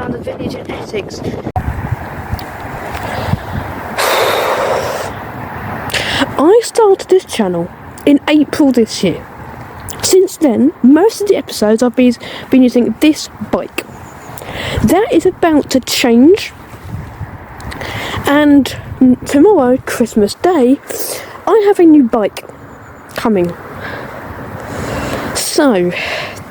around the village in Essex. I started this channel in April this year. Since then, most of the episodes I've been using this bike. That is about to change, and tomorrow, Christmas Day, I have a new bike coming. So,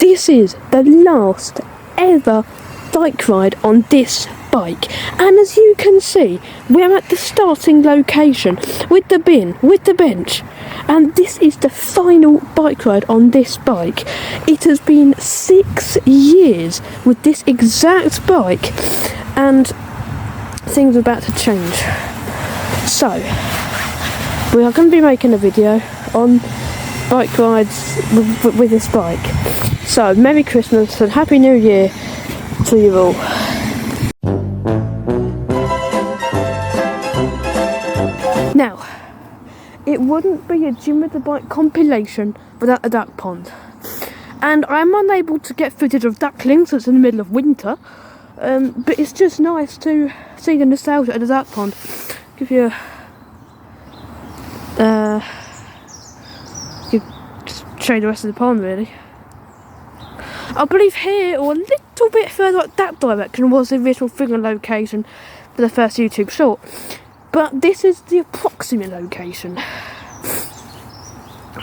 this is the last ever bike ride on this bike, and as you can see, we're at the starting location with the bin, with the bench, and this is the final bike ride on this bike. It has been 6 years with this exact bike, and things are about to change. So we are going to be making a video on bike rides with this bike. So Merry Christmas and Happy New Year to you all. Now, it wouldn't be a Gym with the Bike compilation without a duck pond. And I'm unable to get footage of ducklings, so it's in the middle of winter. But it's just nice to see the nostalgia at the duck pond. Give you just show you the rest of the pond really. I believe here, or a little bit further up that direction, was the original filming location for the first YouTube short. But this is the approximate location.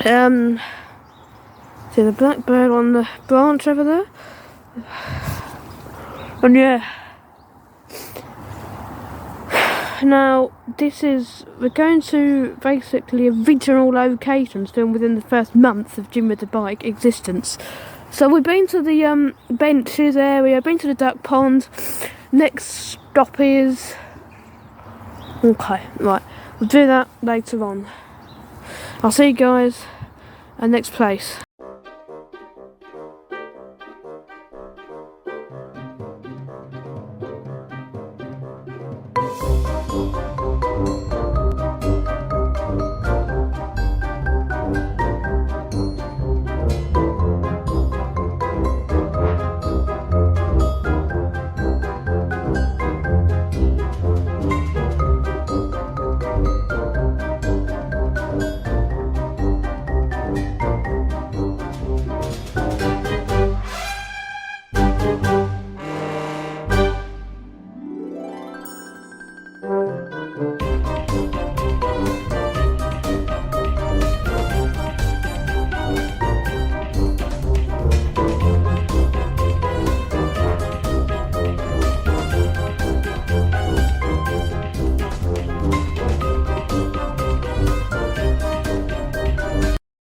See the blackbird on the branch over there? And yeah. Now, we're going to basically original locations filmed within the first month of Gym with the Bike existence. So we've been to the benches area, been to the duck pond. Next stop is... Okay, right, we'll do that later on. I'll see you guys at next place.